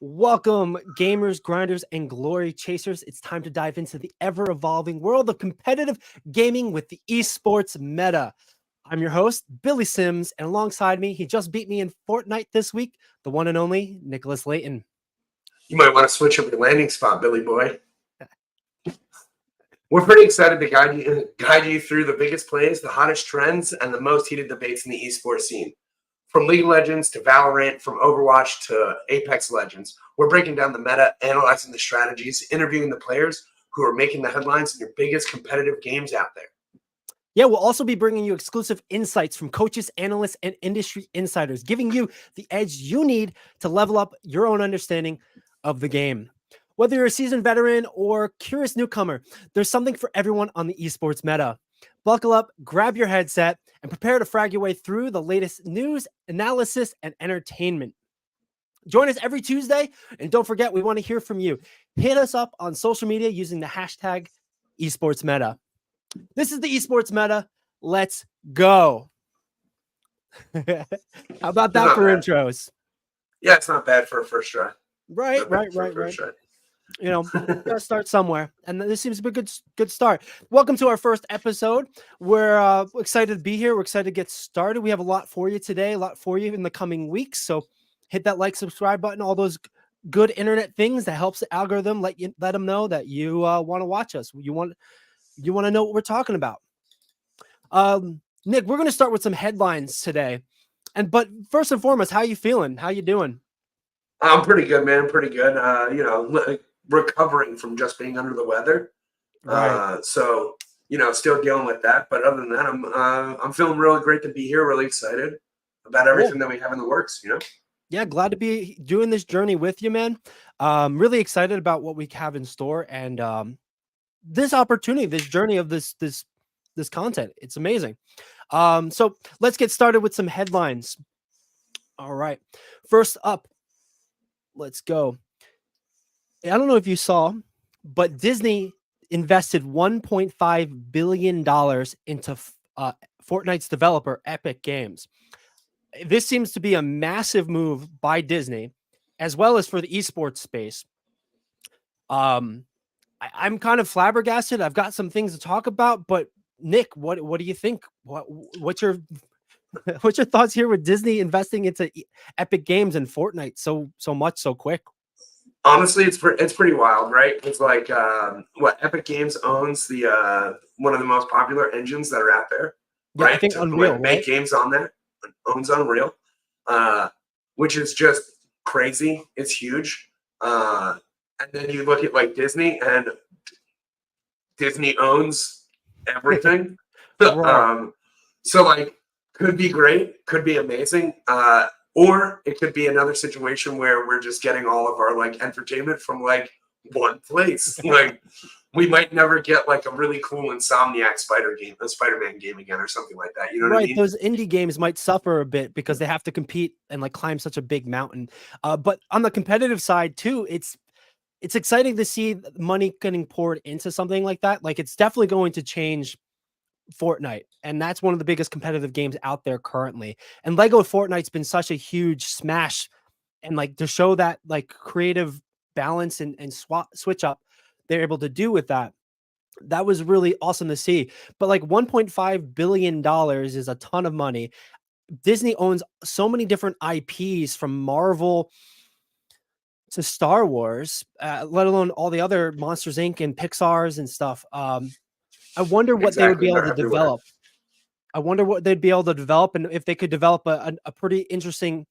Welcome, gamers, grinders, and glory chasers. It's time to dive into the ever-evolving world of competitive gaming with the esports meta. I'm your host, Billy Sims, and alongside me, he just beat me in Fortnite this week, the one and only Nicholas Layton. You might want to switch up your landing spot, Billy boy. We're pretty excited to guide you through the biggest plays, the hottest trends, and the most heated debates in the esports scene. From League of Legends to Valorant, from Overwatch to Apex Legends, we're breaking down the meta, analyzing the strategies, interviewing the players who are making the headlines in your biggest competitive games out there. Yeah, we'll also be bringing you exclusive insights from coaches, analysts, and industry insiders, giving you the edge you need to level up your own understanding of the game. Whether you're a seasoned veteran or curious newcomer, there's something for everyone on the esports meta. Buckle up, grab your headset, and prepare to frag your way through the latest news, analysis, and entertainment. Join us every Tuesday, and don't forget, we want to hear from you. Hit us up on social media using the hashtag esportsmeta. This is the esports meta. Let's go. How about that for intros? Yeah, it's not bad for a first try. Right. You know, gotta start somewhere, and this seems to be a good start. Welcome to our first episode. We're excited to be here. We're excited to get started. We have a lot for you today, a lot for you in the coming weeks. So hit that like, subscribe button, all those good internet things that helps the algorithm let them know that you want to watch us. You want to know what we're talking about. Nick, we're going to start with some headlines today, but first and foremost, how you feeling? How you doing? I'm pretty good, man. Pretty good. Recovering from just being under the weather. Right. So still dealing with that. But other than that, I'm feeling really great to be here. Really excited about everything that we have in the works. Yeah, glad to be doing this journey with you, man. Really excited about what we have in store and this opportunity, this journey of this content. It's amazing. So let's get started with some headlines. All right. First up, let's go. I don't know if you saw, but Disney invested $1.5 billion into Fortnite's developer, Epic Games. This seems to be a massive move by Disney, as well as for the esports space. I'm kind of flabbergasted. I've got some things to talk about, but Nick, what do you think? What's your thoughts here with Disney investing into Epic Games and Fortnite so much so quick? Honestly, it's pretty wild, right? It's like what Epic Games owns the one of the most popular engines that are out there, Yeah, right? I think Unreal, make games on that, owns Unreal, which is just crazy. It's huge. And then you look at like Disney, and Disney owns everything. Right. So like, could be great, could be amazing. Or it could be another situation where we're just getting all of our like entertainment from like one place. Like we might never get like a really cool Insomniac Spider-Man game again or something like that. You know what I mean? Those indie games might suffer a bit because they have to compete and like climb such a big mountain. But on the competitive side too, it's exciting to see money getting poured into something like that. Like it's definitely going to change Fortnite, and that's one of the biggest competitive games out there currently. And Lego Fortnite's been such a huge smash, and like to show that like creative balance and switch up they're able to do with that was really awesome to see. But like $1.5 billion is a ton of money. Disney owns so many different IPs from Marvel to Star Wars, let alone all the other Monsters Inc. and Pixar's and stuff. I wonder what they would be able to develop. I wonder what they'd be able to develop and if they could develop a pretty interesting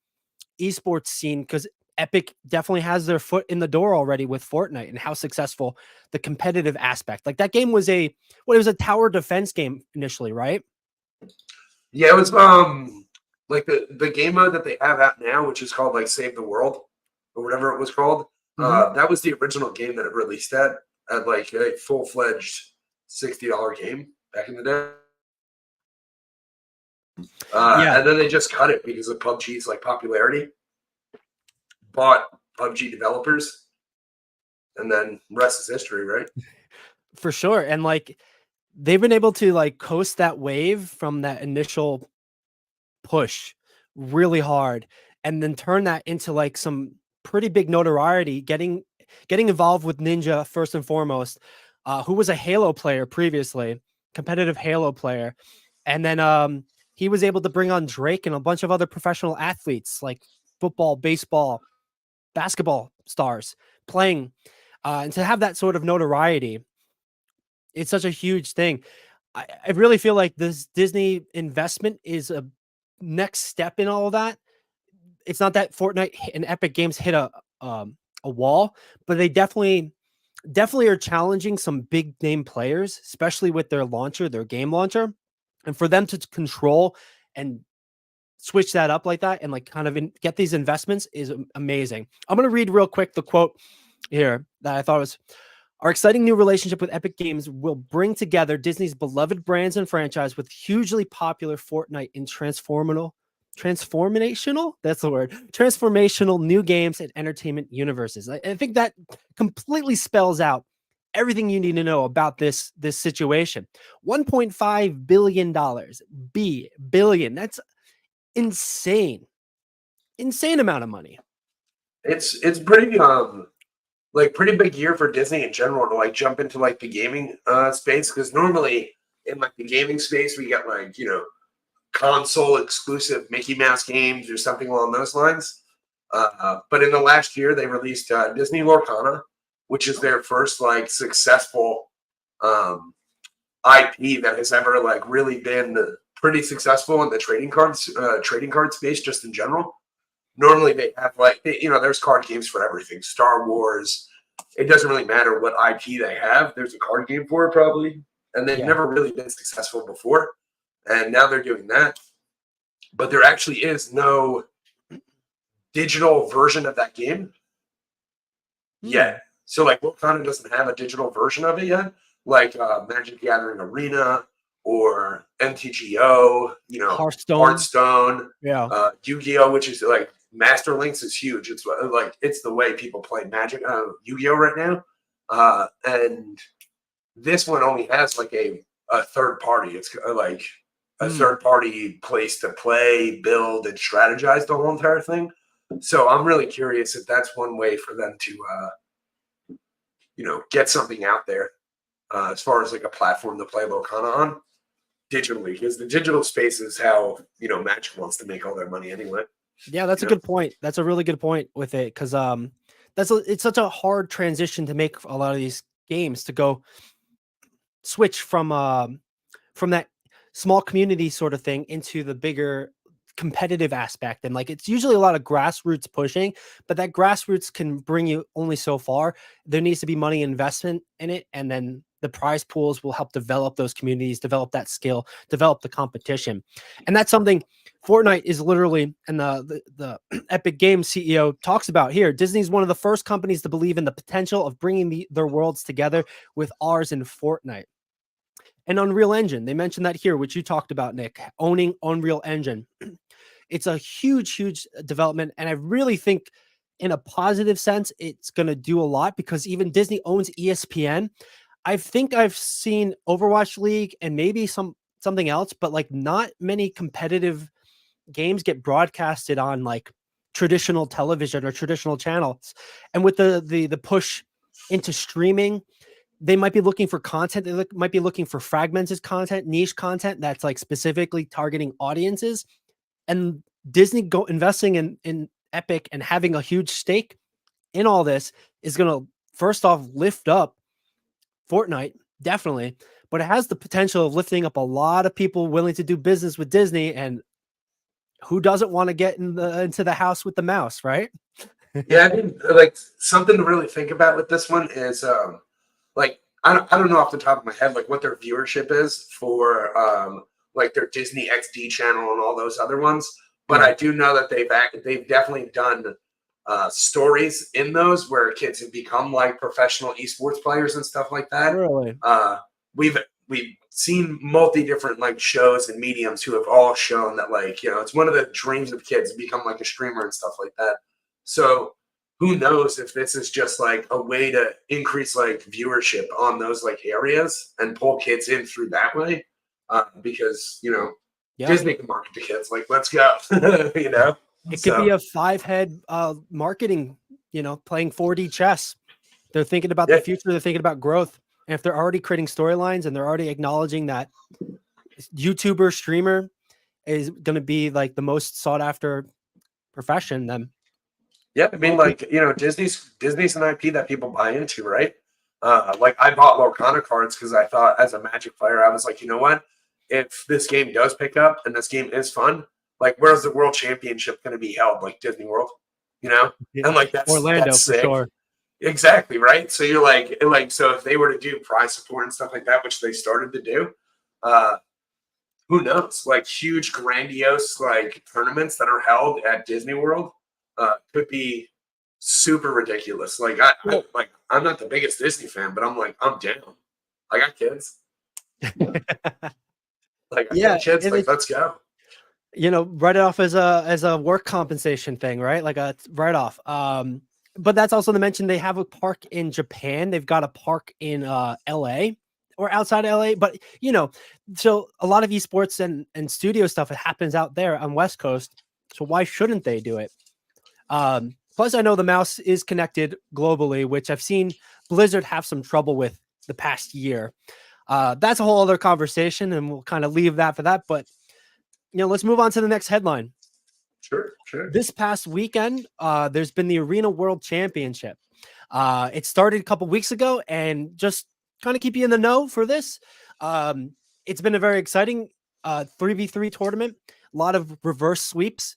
esports scene, because Epic definitely has their foot in the door already with Fortnite and how successful the competitive aspect. Like that game was it was a tower defense game initially, right? Yeah, it was like the game mode that they have out now, which is called like Save the World or whatever it was called. That was the original game that it released at like a full-fledged $60 game back in the day. And then they just cut it because of PUBG's like popularity. Bought PUBG developers, and then rest is history, right? For sure. And like they've been able to like coast that wave from that initial push really hard and then turn that into like some pretty big notoriety, getting involved with Ninja first and foremost, who was a Halo player previously, competitive Halo player. And then he was able to bring on Drake and a bunch of other professional athletes like football, baseball, basketball stars playing. And to have that sort of notoriety, it's such a huge thing. I really feel like this Disney investment is a next step in all of that. It's not that Fortnite and Epic Games hit a wall, but they definitely are challenging some big name players, especially with their launcher, their game launcher, and for them to control and switch that up like that and like kind of get these investments is amazing. I'm going to read real quick the quote here that I thought was: our exciting new relationship with Epic Games will bring together Disney's beloved brands and franchise with hugely popular Fortnite in transformational, that's the word, transformational new games and entertainment universes. I think that completely spells out everything you need to know about this situation. $1.5 billion. That's insane amount of money. It's pretty like pretty big year for Disney in general to like jump into like the gaming space, because normally in like the gaming space we get like, you know, console exclusive Mickey Mouse games or something along those lines. But in the last year they released Disney Lorcana, which is their first like successful IP that has ever like really been pretty successful in the trading card space just in general. Normally they have like, you know, there's card games for everything. Star Wars, it doesn't really matter what IP they have. There's a card game for it probably. And they've never really been successful before. And now they're doing that. But there actually is no digital version of that game yet. So like Lorcana doesn't have a digital version of it yet. Like Magic the Gathering Arena or MTGO, you know, Hearthstone, Yu-Gi-Oh, which is like Master Links is huge. It's like it's the way people play Magic, Yu-Gi-Oh right now, and this one only has like a third party. It's like a third party place to play, build, and strategize the whole entire thing. So I'm really curious if that's one way for them to, you know, get something out there as far as like a platform to play Lorcana on digitally, because the digital space is how, you know, Magic wants to make all their money anyway. Yeah, that's a good point. That's a really good point with it, because it's such a hard transition to make a lot of these games to go switch from that small community sort of thing into the bigger competitive aspect. And like it's usually a lot of grassroots pushing, but that grassroots can bring you only so far. There needs to be money investment in it, and then the prize pools will help develop those communities, develop that skill, develop the competition. And that's something Fortnite is literally, and the Epic Games CEO talks about here. Disney's one of the first companies to believe in the potential of bringing their worlds together with ours in Fortnite. And Unreal Engine, they mentioned that here, which you talked about, Nick, owning Unreal Engine. It's a huge development. And I really think in a positive sense, it's going to do a lot, because even Disney owns ESPN. I think I've seen Overwatch League and maybe something else, but like not many competitive games get broadcasted on like traditional television or traditional channels. And with the push into streaming, they might be looking for content. They might be looking for fragmented content, niche content that's like specifically targeting audiences. And Disney investing in Epic and having a huge stake in all this is going to first off lift up Fortnite, definitely, but it has the potential of lifting up a lot of people willing to do business with Disney. And who doesn't want to get into the house with the mouse, right? Yeah, I mean, like something to really think about with this one is like I don't know off the top of my head like what their viewership is for like their Disney XD channel and all those other ones, but I do know that they've definitely done stories in those where kids have become like professional esports players and stuff like that. Really? We've seen different like shows and mediums who have all shown that, like, you know, it's one of the dreams of kids to become like a streamer and stuff like that. So who knows if this is just like a way to increase like viewership on those like areas and pull kids in through that way, because, you know, Disney can market to kids like, let's go. You know, it could be a 5-head marketing playing 4D chess. They're thinking about the future. They're thinking about growth. And if they're already creating storylines and they're already acknowledging that YouTuber, streamer is going to be like the most sought after profession, then yeah, I mean, like, Disney's an IP that people buy into, right? Like I bought Lorcana cards because I thought as a Magic player, I was like, you know what? If this game does pick up and this game is fun, like where's the World Championship going to be held? Like Disney World, And like Orlando that's for sick. sure. Exactly, right? So you're like so if they were to do prize support and stuff like that, which they started to do, who knows? Like huge, grandiose like tournaments that are held at Disney World could be super ridiculous. Like I'm not the biggest Disney fan, but I'm down. I got kids. Like I got kids. Like let's go. Write it off as a work compensation thing, right? Like a write off. But that's also to mention they have a park in Japan. They've got a park in LA or outside LA. But so a lot of esports and studio stuff, it happens out there on West Coast. So why shouldn't they do it? Plus, I know the mouse is connected globally, which I've seen Blizzard have some trouble with the past year. That's a whole other conversation, and we'll kind of leave that for that. But let's move on to the next headline. Sure. This past weekend, there's been the Arena World Championship. It started a couple weeks ago, and just kind of keep you in the know for this. It's been a very exciting 3v3 tournament. A lot of reverse sweeps.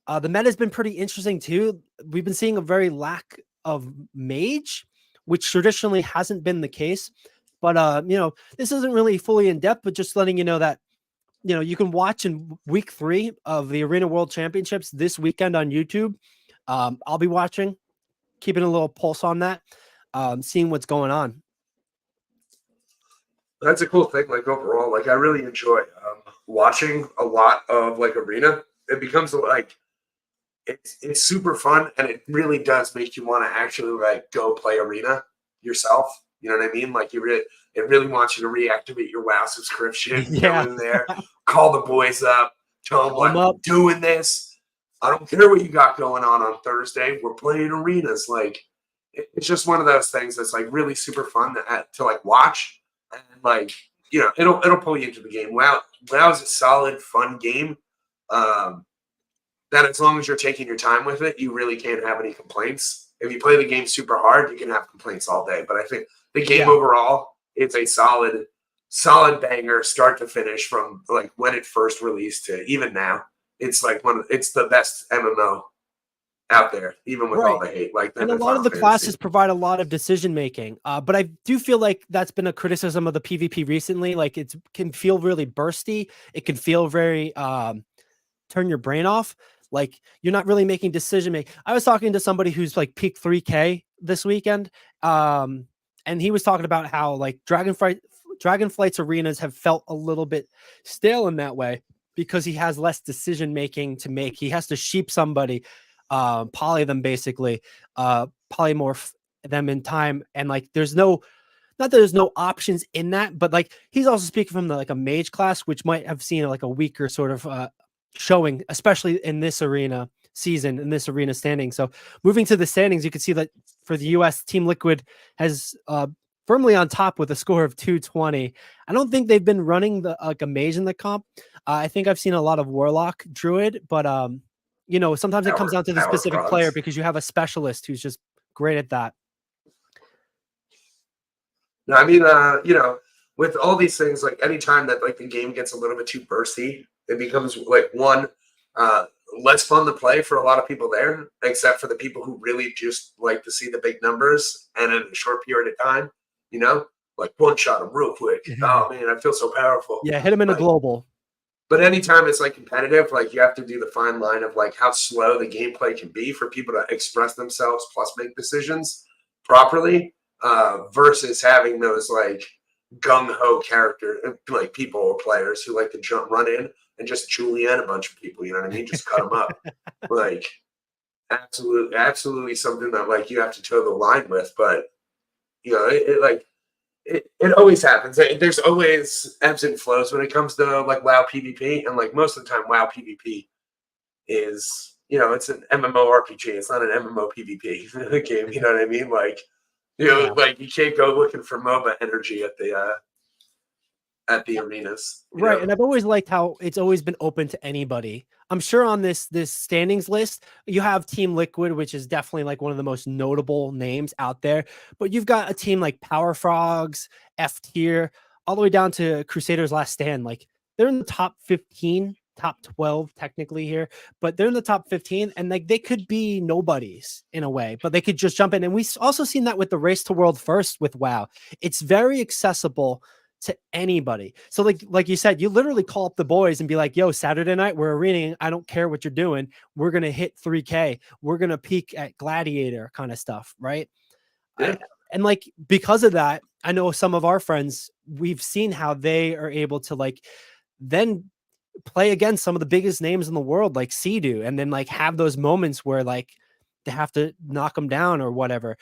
The meta has been pretty interesting too. We've been seeing a very lack of mage, which traditionally hasn't been the case. But this isn't really fully in depth, but just letting you know that you can watch in week 3 of the Arena World Championships this weekend on YouTube. I'll be watching, keeping a little pulse on that, seeing what's going on. That's a cool thing. Like overall, like I really enjoy watching a lot of like Arena. It becomes like it's super fun, and it really does make you want to actually like go play Arena yourself. You know what I mean? Like it really wants you to reactivate your WoW subscription. Yeah. Go in there, call the boys up, tell them like I'm doing this. I don't care what you got going on Thursday. We're playing arenas. Like it's just one of those things that's like really super fun to like watch, and like it'll pull you into the game. WoW is a solid, fun game. That as long as you're taking your time with it, you really can't have any complaints. If you play the game super hard, you can have complaints all day. But I think the game overall, it's a solid banger, start to finish, from like when it first released to even now. It's like it's the best MMO out there, even with all the hate. Like, and a lot of the classes provide a lot of decision making. But I do feel like that's been a criticism of the PvP recently. Like it can feel really bursty. It can feel very turn your brain off. Like you're not really making decision making. I was talking to somebody who's like peak 3K this weekend. And he was talking about how like Dragonflight's arenas have felt a little bit stale in that way because he has less decision making to make. He has to sheep somebody, poly them basically, polymorph them in time. And like there's not that there's no options in that, but like he's also speaking from like a mage class, which might have seen like a weaker sort of showing, especially in this arena season, in this arena standing. So moving to the standings, you can see that for the US, Team Liquid has firmly on top with a score of 220. I don't think they've been running like a mage in the comp. I think I've seen a lot of Warlock Druid, but sometimes it comes down to the specific player because you have a specialist who's just great at that. No, I mean, with all these things, like anytime that like the game gets a little bit too bursty, it becomes like less fun to play for a lot of people there, except for the people who really just like to see the big numbers and in a short period of time, like one shot them real quick. Oh man, I feel so powerful. Yeah, hit them in a global. But anytime it's like competitive, like you have to do the fine line of like how slow the gameplay can be for people to express themselves plus make decisions properly, versus having those like gung-ho character like people or players who like to run in and just julienne a bunch of people, you know what I mean? Just cut them up. Like absolutely something that like you have to toe the line with. But it always happens. There's always ebbs and flows when it comes to like WoW PvP, and like most of the time WoW PvP is it's an MMORPG. It's not an MMO PvP game. You know what I mean? Like, Yeah. like you can't go looking for MOBA energy at the arenas. Right, and I've always liked how it's always been open to anybody. I'm sure on this standings list, you have Team Liquid, which is definitely like one of the most notable names out there. But you've got a team like Power Frogs, F Tier, all the way down to Crusaders Last Stand. Like they're in the top 15, top 12 technically here, but they're in the top 15, and like they could be nobodies in a way, but they could just jump in. And we also seen that with the Race to World First with WoW. It's very accessible to anybody. So like you said, you literally call up the boys and be like, yo, Saturday night, we're arenaing. I don't care what you're doing. We're going to hit 3K. We're going to peak at Gladiator kind of stuff. Right. Yeah. And like, because of that, I know some of our friends, we've seen how they are able to like then play against some of the biggest names in the world, like Sea-Doo, and then like have those moments where like they have to knock them down or whatever.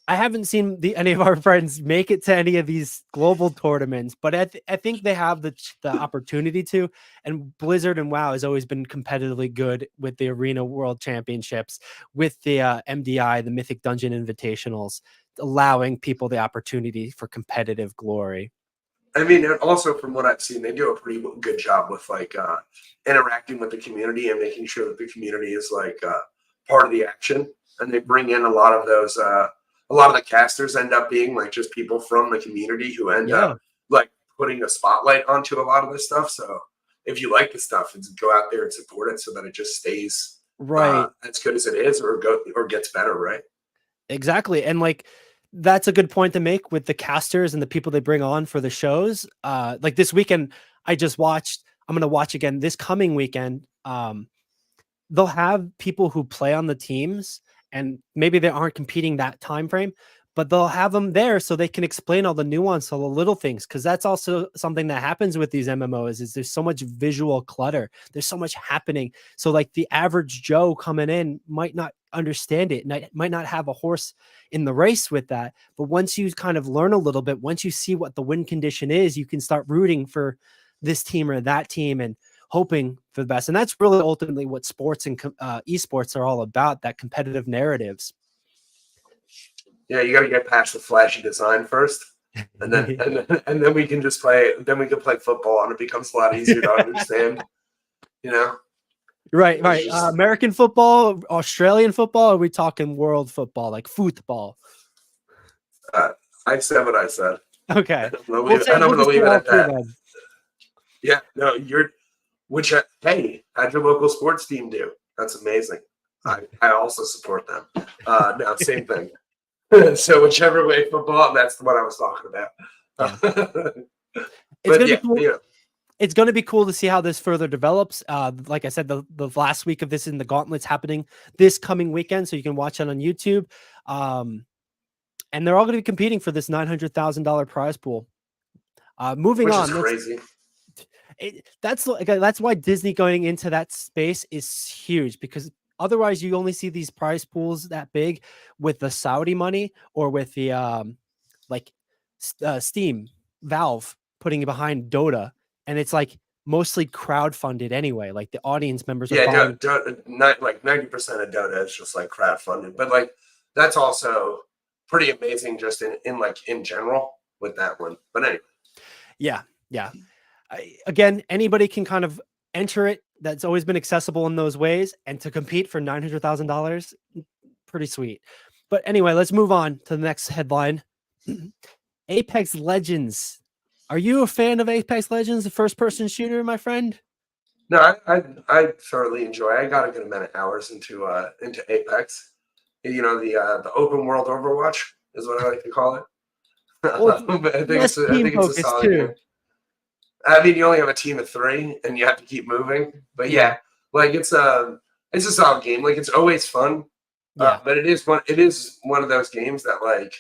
I haven't seen any of our friends make it to any of these global tournaments, but I think they have the opportunity to. And Blizzard and WoW has always been competitively good with the Arena World Championships, with the MDI, the Mythic Dungeon Invitationals, allowing people the opportunity for competitive glory. I mean, and also from what I've seen, they do a pretty good job with like interacting with the community and making sure that the community is like part of the action. And they bring in a lot of those. A lot of the casters end up being like just people from the community who end up like putting a spotlight onto a lot of this stuff. So if you like the stuff, go out there and support it so that it just stays right as good as it is, or gets better. Right. Exactly. And like that's a good point to make with the casters and the people they bring on for the shows. Like this weekend, I'm gonna watch again this coming weekend. They'll have people who play on the teams, and maybe they aren't competing that time frame, but they'll have them there so they can explain all the nuance, all the little things, because that's also something that happens with these MMOs is there's so much visual clutter, there's so much happening. So like the average Joe coming in might not understand it, and might not have a horse in the race with that, but once you kind of learn a little bit, once you see what the win condition is, you can start rooting for this team or that team and hoping for the best. And that's really ultimately what sports and esports are all about, that competitive narratives. Yeah, you got to get past the flashy design first, and then we can just play. Then we can play football, and it becomes a lot easier to understand. Right. Just, American football, Australian football. Or are we talking world football, like football? I said what I said. Okay. I'm gonna leave it at that. Then. Yeah. No, hey, how'd your local sports team do? That's amazing. I also support them. No, same thing. So whichever way football, that's what I was talking about. Yeah. It's gonna be cool. Yeah. It's going to be cool to see how this further develops. Like I said, the last week of this in the Gauntlet's happening this coming weekend, so you can watch it on YouTube. And they're all going to be competing for this $900,000 prize pool. Moving on, crazy. That's why Disney going into that space is huge, because otherwise you only see these prize pools that big with the Saudi money or with the Steam, Valve putting it behind Dota. And it's like mostly crowdfunded anyway. Like the audience members are buying. Like 90% of Dota is just like crowdfunded, but like that's also pretty amazing just in general with that one. But anyway. Yeah. Again, anybody can kind of enter it. That's always been accessible in those ways, and to compete for $900,000, pretty sweet. But anyway, let's move on to the next headline. Apex Legends. Are you a fan of Apex Legends, the first-person shooter, my friend? No, I thoroughly enjoy. I got a good amount of hours into Apex. The open world Overwatch is what I like to call it. Well, I think it's a solid game. I mean, you only have a team of 3, and you have to keep moving. But yeah, like it's a solid game. Like it's always fun. Yeah. But it is one of those games that like,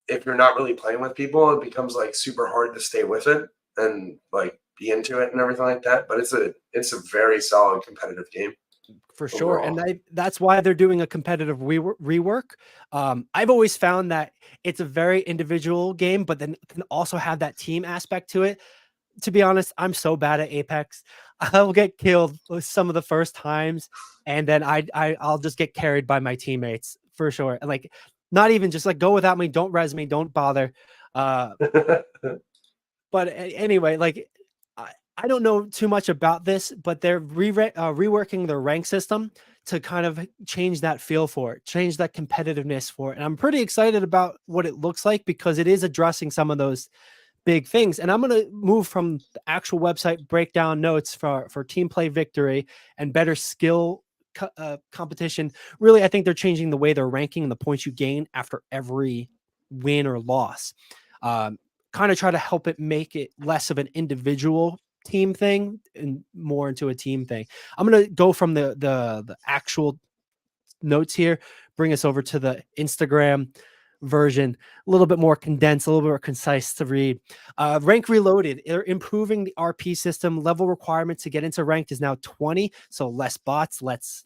if you're not really playing with people, it becomes like super hard to stay with it and like be into it and everything like that. But it's a very solid competitive game. For sure. Overall. And that's why they're doing a competitive rework. I've always found that it's a very individual game, but then can also have that team aspect to it. To be honest, I'm so bad at Apex. I'll get killed some of the first times, and then I'll just get carried by my teammates for sure. And like, not even just like go without me, don't res me, don't bother. Uh, but anyway, like I don't know too much about this, but they're reworking their rank system to kind of change that feel for it, change that competitiveness for it. And I'm pretty excited about what it looks like because it is addressing some of those big things. And I'm going to move from the actual website breakdown notes for team play victory and better skill competition. Really, I think they're changing the way they're ranking the points you gain after every win or loss. Kind of try to help it make it less of an individual team thing and more into a team thing. I'm going to go from the actual notes here, bring us over to the Instagram version, a little bit more condensed, a little bit more concise to read. Rank Reloaded, they're improving the RP system. Level requirement to get into ranked is now 20, so less bots, less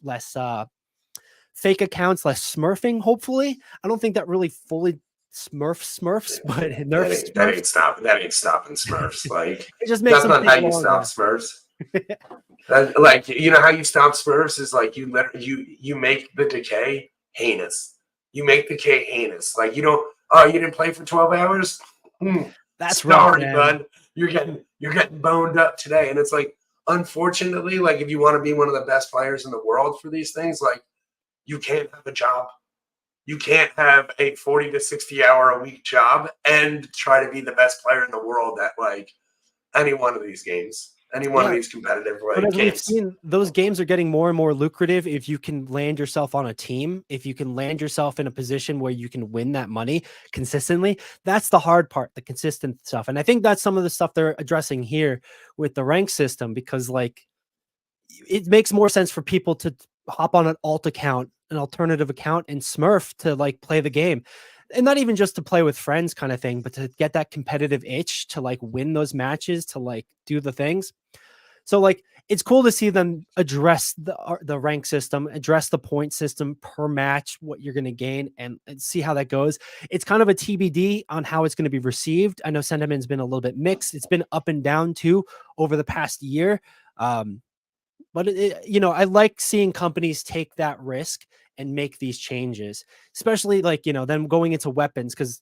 fake accounts, less smurfing, hopefully. I don't think that really fully smurfs, but it nerfs smurfs. That ain't stopping Smurfs. Like, It just makes that's them not how take you stop longer. Smurfs. Like, you know how you stop Smurfs is like you make the decay heinous. You make the decay heinous. Like, you don't. Oh, you didn't play for 12 hours. That's rough, Sorry, man. bud. You're getting boned up today, and it's like, unfortunately, like if you want to be one of the best players in the world for these things, like you can't have a job. You can't have a 40 to 60 hour a week job and try to be the best player in the world at like any one of these games, any one of Yeah. these competitive But as we've games. seen, those games are getting more and more lucrative if you can land yourself on a team, if you can land yourself in a position where you can win that money consistently. That's the hard part, the consistent stuff. And I think that's some of the stuff they're addressing here with the rank system, because like it makes more sense for people to hop on an alt account, an alternative account, and smurf to like play the game. And not even just to play with friends kind of thing, but to get that competitive itch to like win those matches, to like do the things. So like it's cool to see them address the rank system, address the point system per match, what you're going to gain, and see how that goes. It's kind of a TBD on how it's going to be received. I know sentiment's been a little bit mixed. It's been up and down too over the past year. But you know, I like seeing companies take that risk and make these changes, especially like, you know, them going into weapons, because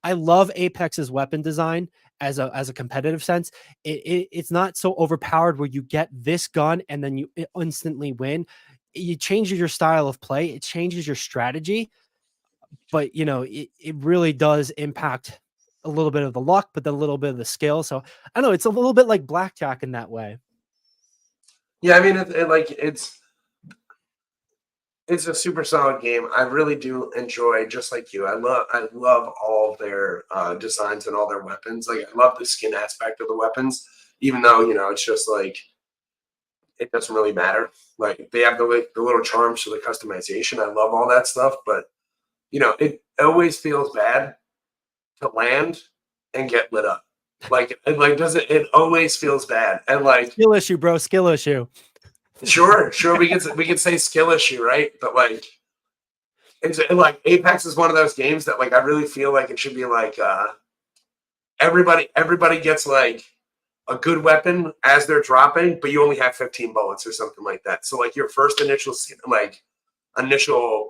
I love Apex's weapon design as a competitive sense. It's not so overpowered where you get this gun and then you instantly win. You change your style of play, it changes your strategy, but you know, it really does impact a little bit of the luck, but then a little bit of the skill. So I know it's a little bit like blackjack in that way. Yeah, I mean, it's a super solid game. I really do enjoy, just like you. I love all of their designs and all their weapons. Like, I love the skin aspect of the weapons, even though, you know, it's just like it doesn't really matter. Like, they have the little charms for the customization. I love all that stuff, but you know, it always feels bad to land and get lit up. Like, it always feels bad. And like, Skill issue, bro. Skill issue. sure, we could say skill issue, right? But like, it's like Apex is one of those games that like I really feel like it should be like everybody gets like a good weapon as they're dropping, but you only have 15 bullets or something like that. So like your first initial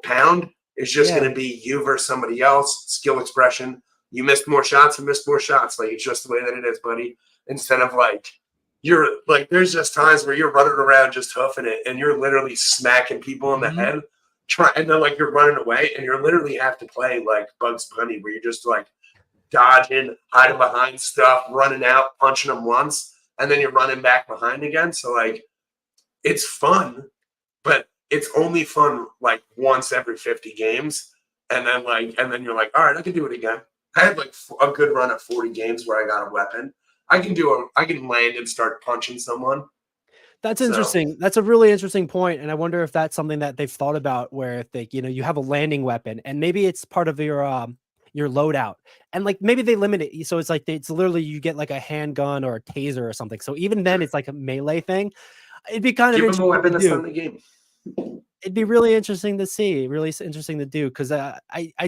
pound is just Yeah. going to be you versus somebody else. Skill expression. You missed more shots. You missed more shots. Like, it's just the way that it is, buddy. Instead of like you're like, there's just times where you're running around just hoofing it, and you're literally smacking people in the head. And then like you're running away, and you're literally have to play like Bugs Bunny, where you're just like dodging, hiding behind stuff, running out, punching them once, and then you're running back behind again. So like, it's fun, but it's only fun like once every 50 games. And then you're like, all right, I can do it again. I had like a good run of 40 games where I got a weapon. I can land and start punching someone. That's So interesting. That's a really interesting point, and I wonder if that's something that they've thought about, where if they, you know, you have a landing weapon, and maybe it's part of your loadout, and like maybe they limit it, so it's like it's literally you get like a handgun or a taser or something. So even then, it's like a melee thing. It'd be kind of give them a interesting weapon to that's not do. in the game. It'd be really interesting to see, really interesting to do, because I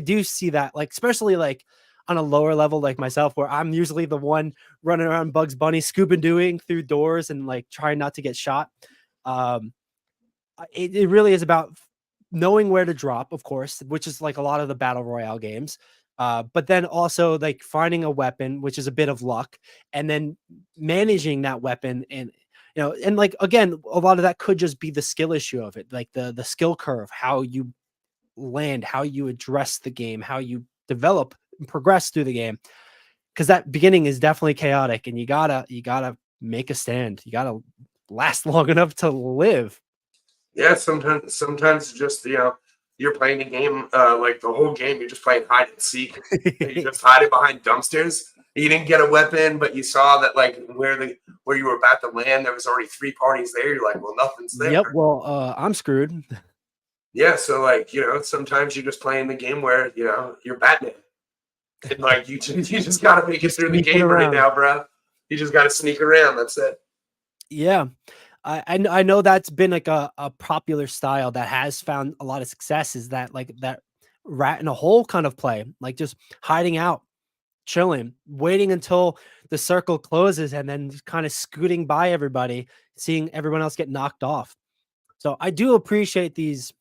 do see that, like especially like on a lower level like myself, where I'm usually the one running around Bugs Bunny, scuba doing through doors and like trying not to get shot. Um, it really is about knowing where to drop, of course, which is like a lot of the battle royale games. But then also like finding a weapon, which is a bit of luck, and then managing that weapon. And and like again, a lot of that could just be the skill issue of it, like the skill curve, how you land, how you address the game, how you develop and progress through the game. Because that beginning is definitely chaotic, and you gotta make a stand. You gotta last long enough to live. Yeah, sometimes just you're playing a game like the whole game you're just playing hide and seek. You just hiding behind dumpsters. You didn't get a weapon, but you saw that like where you were about to land, there was already three parties there. You're like, well, nothing's there. Yep. Well, I'm screwed. Yeah, so like sometimes you're just playing the game where you're Batman, and like you just got to make it through the Sneaking game right around. now, bro. You just got to sneak around. That's it. Yeah. I know that's been like a popular style that has found a lot of success, is that like that rat in a hole kind of play, like just hiding out, chilling, waiting until the circle closes and then just kind of scooting by everybody, seeing everyone else get knocked off. So I do appreciate these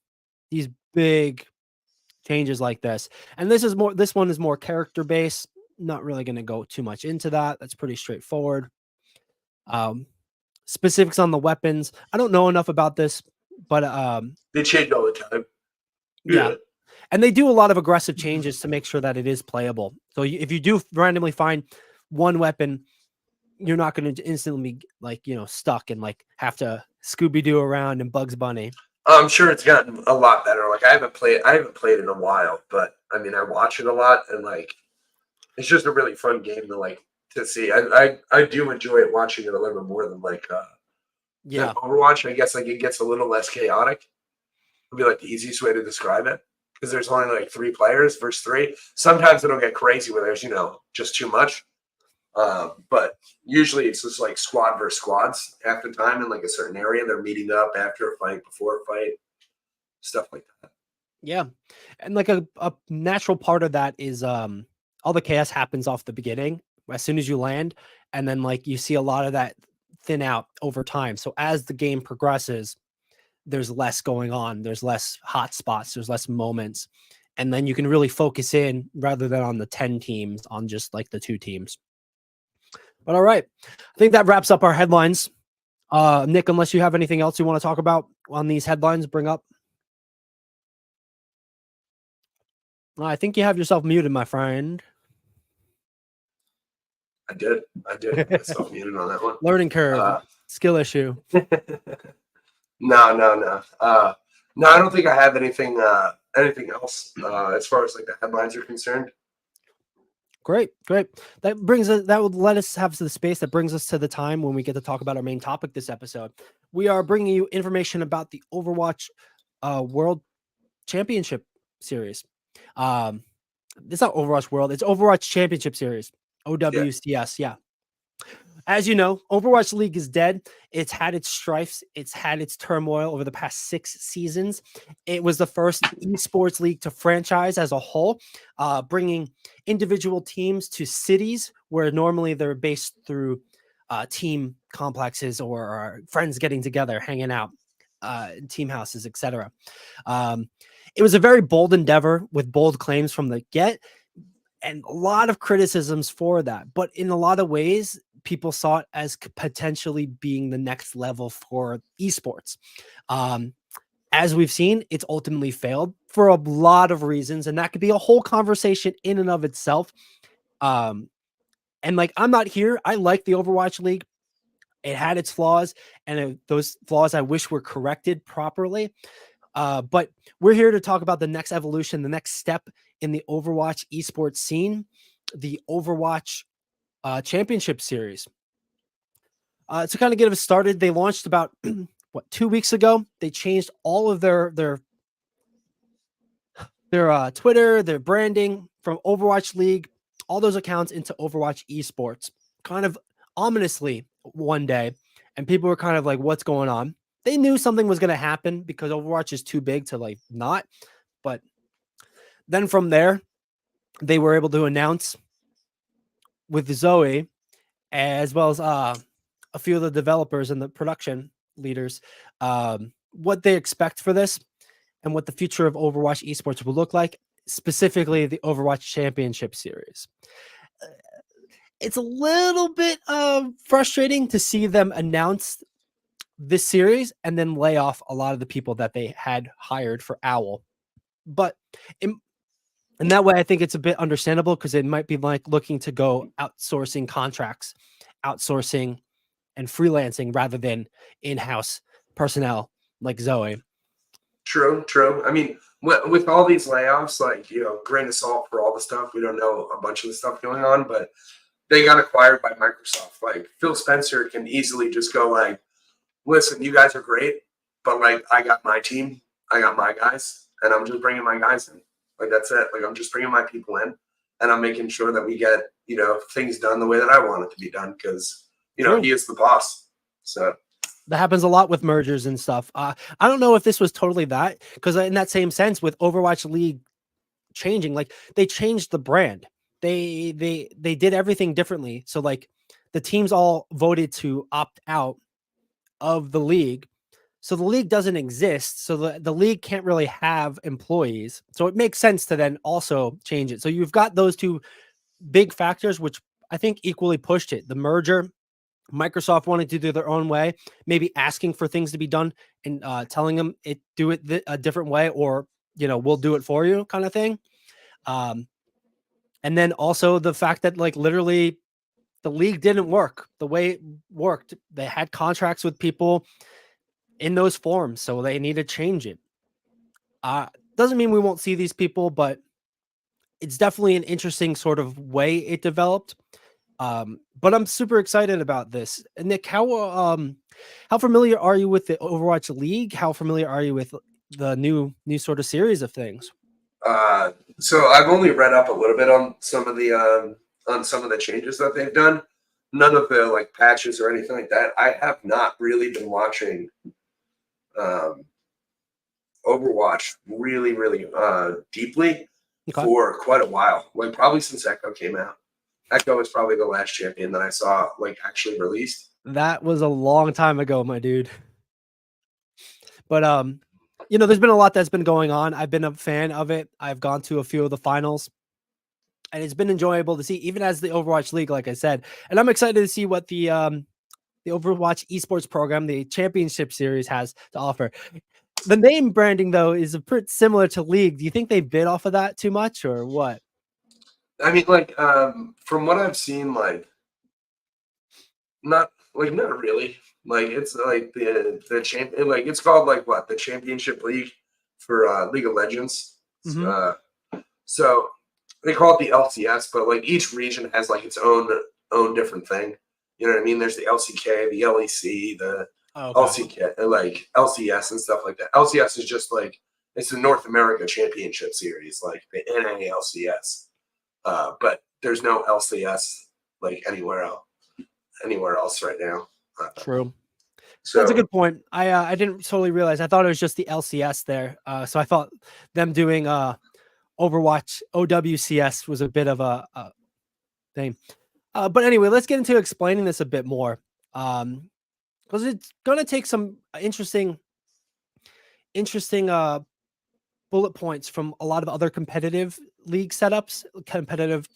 big changes like this. And this one is more character based. Not really going to go too much into that. That's pretty straightforward. Um, Specifics on the weapons, I don't know enough about this, but They change all the time. yeah. Yeah. And they do a lot of aggressive changes to make sure that it is playable. So if you do randomly find one weapon, you're not going to instantly be like, stuck and like have to Scooby Doo around and Bugs Bunny. I'm sure it's gotten a lot better. Like I haven't played in a while, but I mean I watch it a lot, and like it's just a really fun game to see. I do enjoy it, watching it a little bit more than than Yeah. Overwatch. I guess like it gets a little less chaotic. Would be like the easiest way to describe it, because there's only like three players versus three. Sometimes it'll get crazy where there's just too much. But usually it's just like squad versus squads half the time in like a certain area. They're meeting up after a fight, before a fight, stuff like that. Yeah. And like a natural part of that is all the chaos happens off the beginning as soon as you land. And then like you see a lot of that thin out over time. So as the game progresses, there's less going on. There's less hot spots. There's less moments. And then you can really focus in rather than on the 10 teams, on just like the 2 teams. But all right. I think that wraps up our headlines. Nick, unless you have anything else you want to talk about on these headlines, bring up. I think you have yourself muted, my friend. I did. Put myself muted on that one. Learning curve, skill issue. No. No, I don't think I have anything else as far as like the headlines are concerned. Great. That would let us have the space that brings us to the time when we get to talk about our main topic this episode. We are bringing you information about the Overwatch World Championship Series. It's not Overwatch World, it's Overwatch Championship Series. OWCS, yeah. As you know, Overwatch League is dead. It's had its strifes. It's had its turmoil over the past 6 seasons. It was the first eSports league to franchise as a whole, bringing individual teams to cities where normally they're based through team complexes or friends getting together, hanging out, team houses, etc. It was a very bold endeavor with bold claims from the get, and a lot of criticisms for that. But in a lot of ways, people saw it as potentially being the next level for esports. As we've seen, it's ultimately failed for a lot of reasons, and that could be a whole conversation in and of itself. And like, I'm not here. I like the Overwatch League. It had its flaws, and those flaws I wish were corrected properly. But we're here to talk about the next evolution, the next step in the Overwatch esports scene, the Overwatch Championship Series. To kind of get us started, they launched about 2 weeks ago. They changed all of their Twitter, their branding from Overwatch League, all those accounts into Overwatch esports, kind of ominously one day, and people were kind of like, "What's going on?" They knew something was going to happen because Overwatch is too big to like not, but then from there, they were able to announce with Zoe, as well as a few of the developers and the production leaders, what they expect for this and what the future of Overwatch esports will look like, specifically the Overwatch Championship Series. It's a little bit frustrating to see them announce this series and then lay off a lot of the people that they had hired for Owl. But in that way, I think it's a bit understandable because it might be like looking to go outsourcing contracts, outsourcing and freelancing rather than in-house personnel like Zoe. True, true. I mean, with all these layoffs, like, grain of salt for all the stuff. We don't know a bunch of the stuff going on, but they got acquired by Microsoft. Like, Phil Spencer can easily just go like, listen, you guys are great, but like, I got my team, I got my guys, and I'm just bringing my guys in. Like, that's it. Like, I'm just bringing my people in, and I'm making sure that we get, things done the way that I want it to be done because, True. he is the boss. So that happens a lot with mergers and stuff. I don't know if this was totally that, because in that same sense with Overwatch League changing, like they changed the brand. They did everything differently. So like the teams all voted to opt out of the league. So the league doesn't exist. So the league can't really have employees. So it makes sense to then also change it. So you've got those two big factors, which I think equally pushed it. The merger, Microsoft wanted to do their own way, maybe asking for things to be done and telling them do it a different way, or we'll do it for you, kind of thing. And then also the fact that like literally the league didn't work the way it worked. They had contracts with people in those forms, so they need to change it. Doesn't mean we won't see these people, but it's definitely an interesting sort of way it developed. But I'm super excited about this. And Nick, how familiar are you with the Overwatch League? How familiar are you with the new sort of series of things? So I've only read up a little bit on some of the changes that they've done. None of the like patches or anything like that. I have not really been watching Overwatch really, really deeply for quite a while. Like probably since Echo came out. Echo is probably the last champion that I saw like actually released. That was a long time ago, my dude. But there's been a lot that's been going on. I've been a fan of it. I've gone to a few of the finals, and it's been enjoyable to see, even as the Overwatch League, like I said. And I'm excited to see what the Overwatch esports program, the championship series, has to offer. The name branding, though, is a pretty similar to League. Do you think they bit off of that too much, or what? I mean, like, from what I've seen, like, not really. Like, it's like the champ, like it's called like what, the Championship League for League of Legends. So they call it the LCS, but like each region has like its own different thing. You know what I mean? There's the LCK, the LEC, the LCK, like LCS and stuff like that. LCS is just like it's the North America Championship Series, like the NALCS. But there's no LCS like anywhere else right now. True. So that's a good point. I didn't totally realize. I thought it was just the LCS there. So I thought them doing Overwatch OWCS was a bit of a thing. But anyway, let's get into explaining this a bit more. Because it's going to take some interesting bullet points from a lot of other competitive league setups, competitive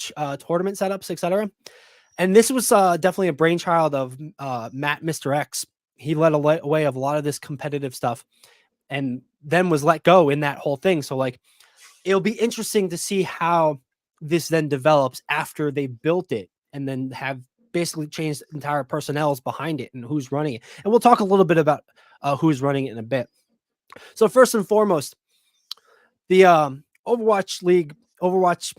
tournament setups, etc. And this was definitely a brainchild of Matt, Mr. X. He led away of a lot of this competitive stuff and then was let go in that whole thing. So like, it'll be interesting to see how this then develops after they built it and then have basically changed entire personnels behind it and who's running it. And we'll talk a little bit about who's running it in a bit. So first and foremost, the Overwatch League, Overwatch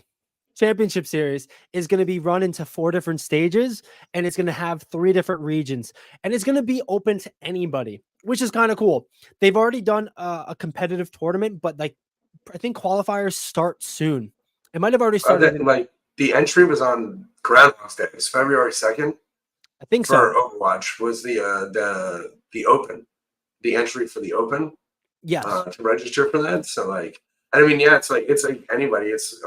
Championship Series is going to be run into 4 different stages, and it's going to have 3 different regions, and it's going to be open to anybody, which is kind of cool. They've already done a competitive tournament, but like I think qualifiers start soon. It might have already started. like the entry was on Groundhog's Day. It's February 2nd. I think so. For Overwatch was the open, the entry for the open. Yes. To register for that. So like, I mean, yeah, it's like anybody. It's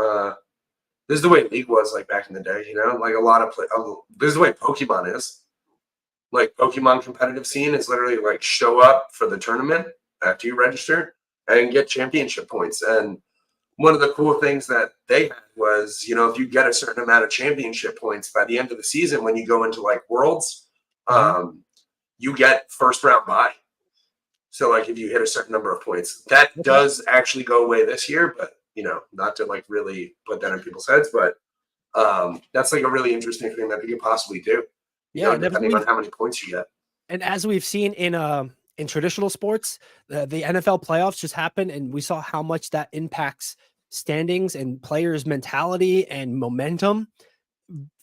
This is the way League was like back in the day, you know, like a lot of this is the way Pokemon is. Like Pokemon competitive scene is literally like show up for the tournament after you register and get championship points. And one of the cool things that they had was, you know, if you get a certain amount of championship points by the end of the season, when you go into like Worlds, you get first round bye. So like if you hit a certain number of points, that does actually go away this year, but you know, not to like really put that in people's heads, but that's like a really interesting thing that they could possibly do. You know, depending on how many points you get. And as we've seen in traditional sports, the NFL playoffs just happened, and we saw how much that impacts standings and players' mentality and momentum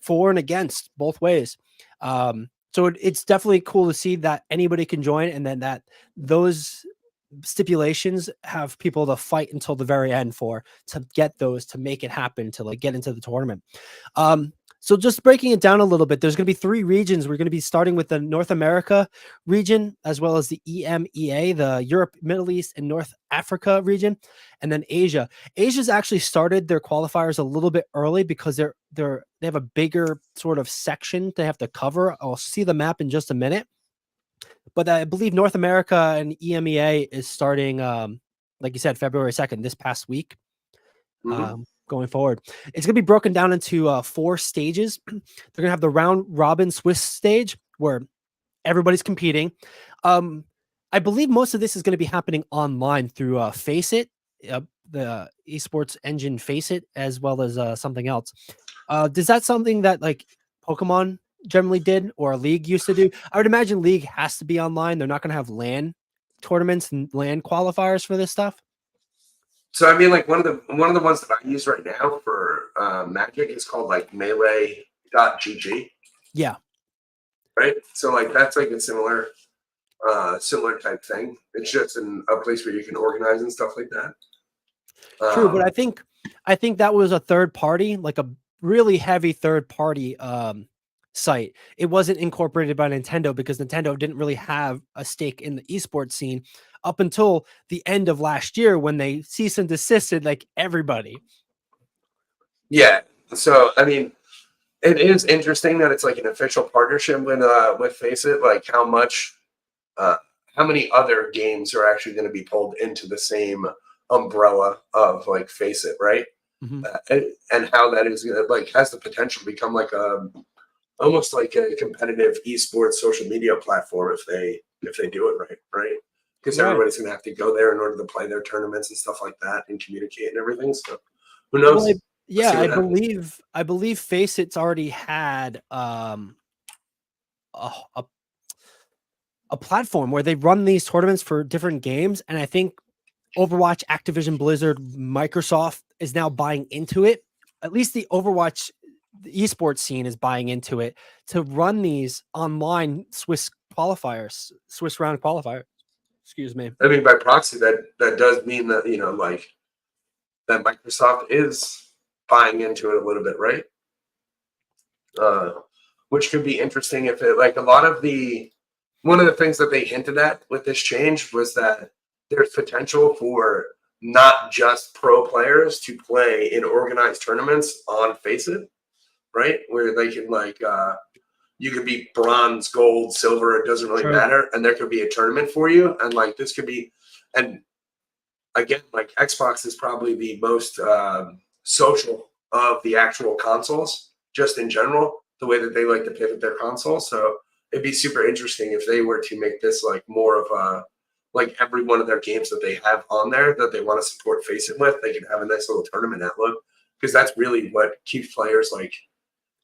for and against both ways. So it's definitely cool to see that anybody can join, and then that those stipulations have people to fight until the very end for to get those to make it happen to like get into the tournament. So just breaking it down a little bit, there's going to be 3 regions. We're going to be starting with the North America region, as well as the EMEA, the Europe, Middle East, and North Africa region, and then Asia. Asia's actually started their qualifiers a little bit early because they have a bigger sort of section they have to cover. I'll see the map in just a minute. But I believe North America and EMEA is starting, like you said, February 2nd, this past week. Going forward, it's going to be broken down into 4 stages. They're going to have the round robin Swiss stage where everybody's competing. I believe most of this is going to be happening online through Face It, the esports engine Face It, as well as something else. Does that something that like Pokemon generally did or League used to do? I would imagine League has to be online. They're not going to have LAN tournaments and LAN qualifiers for this stuff. So I mean, like one of the ones that I use right now for Magic is called like Melee.gg. Yeah. Right. So like that's like a similar type thing. It's just a place where you can organize and stuff like that. True, but I think that was a third party, like a really heavy third party site. It wasn't incorporated by Nintendo because Nintendo didn't really have a stake in the esports scene up until the end of last year when they cease and desisted like everybody. Yeah. So I mean, it is interesting that it's like an official partnership with Face It. Like how many other games are actually going to be pulled into the same umbrella of like Face It, right? And how that is gonna like has the potential to become like almost like a competitive esports social media platform if they do it right? Because everybody's gonna have to go there in order to play their tournaments and stuff like that and communicate and everything. So who knows? Well, I believe Face It's already had a platform where they run these tournaments for different games, and I think Overwatch, Activision Blizzard, Microsoft is now buying into it. At least the Overwatch the esports scene is buying into it to run these online Swiss round qualifiers. Excuse me. I mean, by proxy, that does mean that, you know, like that Microsoft is buying into it a little bit, right? Which could be interesting if it like one of the things that they hinted at with this change was that there's potential for not just pro players to play in organized tournaments on Face It, right? Where they can like you could be bronze, gold, silver, it doesn't really matter, and there could be a tournament for you, and like this could be, and again, like Xbox is probably the most social of the actual consoles, just in general, the way that they like to pivot their consoles. So it'd be super interesting if they were to make this like more of a like every one of their games that they have on there that they want to support Face It with, they can have a nice little tournament outlook, because that's really what keeps players like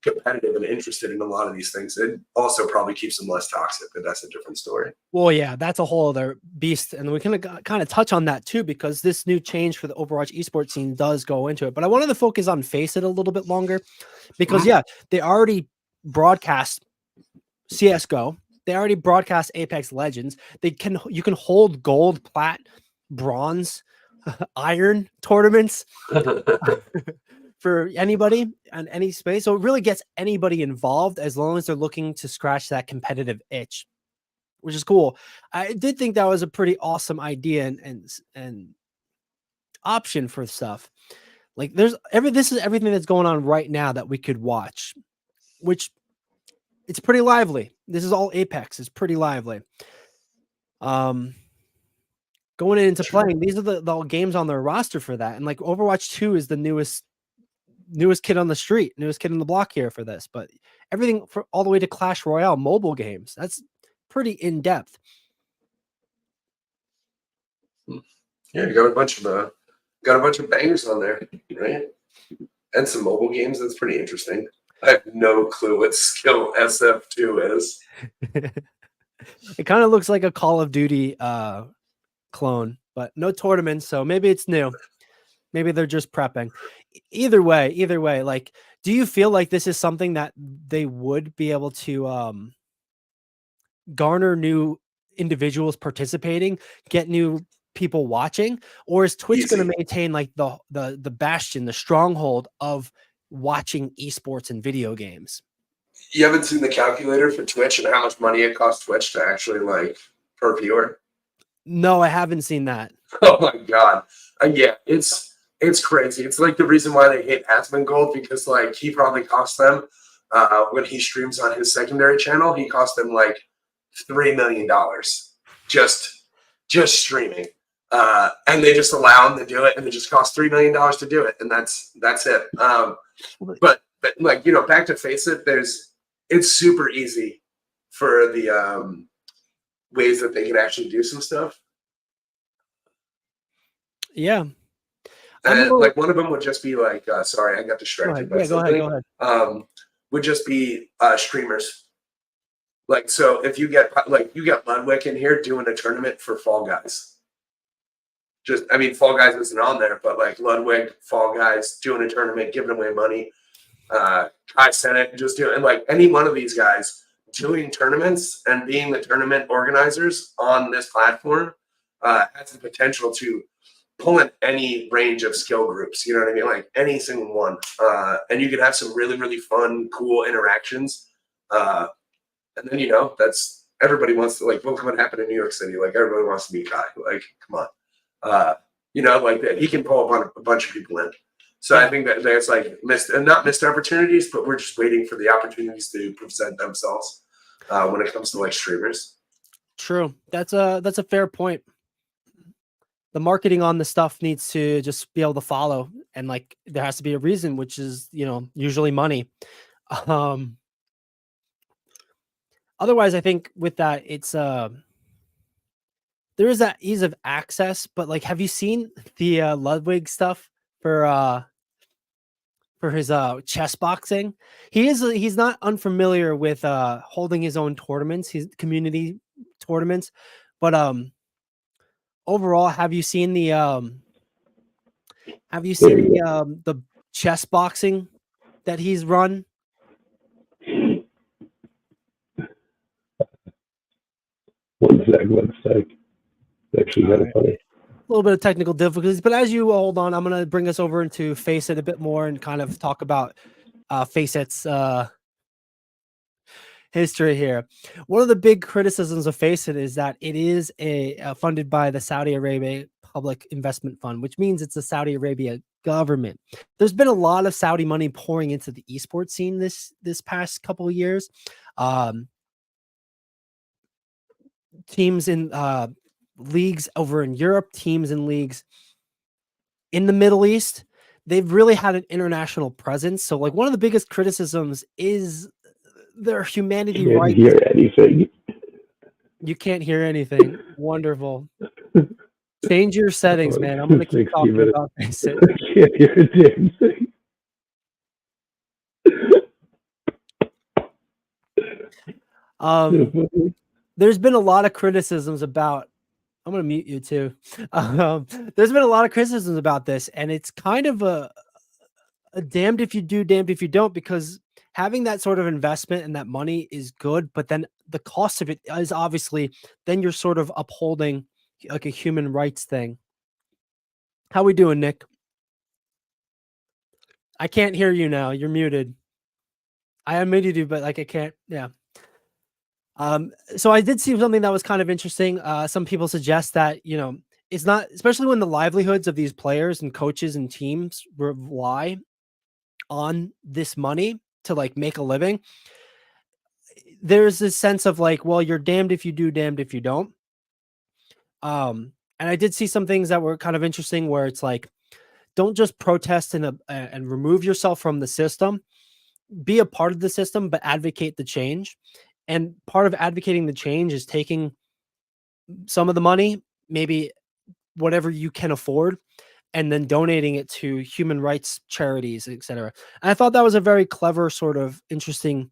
competitive and interested in a lot of these things. It also probably keeps them less toxic, but that's a different story. Well, yeah, that's a whole other beast, and we can kind of touch on that too, because this new change for the Overwatch esports scene does go into it. But I wanted to focus on Face It a little bit longer, because yeah, they already broadcast CS:GO. They already broadcast Apex Legends. You can hold gold, plat, bronze, iron tournaments for anybody and any space. So it really gets anybody involved as long as they're looking to scratch that competitive itch, which is cool. I did think that was a pretty awesome idea and option for stuff. Like this is everything that's going on right now that we could watch, which it's pretty lively. This is all Apex. It's pretty lively. Going into playing, these are the games on their roster for that. And like Overwatch 2 is the newest kid on the street, newest kid on the block here for this. But everything for all the way to Clash Royale mobile games, that's pretty in depth. Yeah, you got a bunch of bangers on there, right? And some mobile games. That's pretty interesting. I have no clue what skill SF2 is. It kind of looks like a Call of Duty clone, but no tournaments, so maybe it's new. Maybe they're just prepping. Either way, like, do you feel like this is something that they would be able to garner new individuals participating, get new people watching, or is Twitch going to maintain like the bastion, the stronghold of watching esports and video games? You haven't seen the calculator for Twitch and how much money it costs Twitch to actually like per viewer? No, I haven't seen that. Oh my god. Yeah, it's crazy. It's like the reason why they hate Asmongold, because like he probably cost them when he streams on his secondary channel, he cost them like $3 million just streaming. And they just allow him to do it, and it just costs $3 million to do it, and that's it. But like, you know, back to Face It, it's super easy for the ways that they can actually do some stuff. Yeah. And like one of them would just be like, sorry, I got distracted by something. Go ahead. Would just be streamers. Like, so if you get Ludwig in here doing a tournament for Fall Guys. Fall Guys isn't on there, but like Ludwig, Fall Guys doing a tournament, giving away money. I sent it, just doing, and like any one of these guys doing tournaments and being the tournament organizers on this platform has the potential to pull in any range of skill groups. You know what I mean? Like any single one. And you can have some really, really fun, cool interactions. And then, you know, that's everybody wants to, like, look what happened in New York City. Like, everybody wants to be Kai. Like, come on. You know, like that. He can pull a bunch of people in. So I think that there's like not missed opportunities, but we're just waiting for the opportunities to present themselves when it comes to like streamers. True. That's a fair point. The marketing on the stuff needs to just be able to follow, and like there has to be a reason, which is, you know, usually money. Otherwise, I think with that, it's there is that ease of access, but like, have you seen the Ludwig stuff for his chess boxing? He's not unfamiliar with holding his own tournaments, his community tournaments, but overall, have you seen the chess boxing that he's run? One sec. Actually, kind of funny. A little bit of technical difficulties, but as you hold on, I'm going to bring us over into Face It a bit more and kind of talk about Face It's history here. One of the big criticisms of Face It is that it is funded by the Saudi Arabia Public Investment Fund, which means it's the Saudi Arabia government. There's been a lot of Saudi money pouring into the esports scene this past couple of years. Teams in leagues over in Europe, teams in leagues in the Middle East, they've really had an international presence. So like one of the biggest criticisms is their humanity rights. Hear anything. You can't hear anything. Wonderful. Change your settings, man. I'm going to keep talking about this. I can't hear a damn thing. There's been a lot of criticisms about, I'm going to mute you too. There's been a lot of criticisms about this, and it's kind of a damned if you do, damned if you don't, because having that sort of investment and that money is good, but then the cost of it is obviously, then you're sort of upholding like a human rights thing. How we doing, Nick? I can't hear you now. You're muted. I unmuted you, but like I can't. Yeah. So I did see something that was kind of interesting. Some people suggest that, you know, it's not, especially when the livelihoods of these players and coaches and teams rely on this money to like make a living. There's this sense of like, well, you're damned if you do, damned if you don't. And I did see some things that were kind of interesting where it's like, don't just protest and remove yourself from the system. Be a part of the system, but advocate the change. And part of advocating the change is taking some of the money, maybe whatever you can afford, and then donating it to human rights charities, etc. And I thought that was a very clever, sort of interesting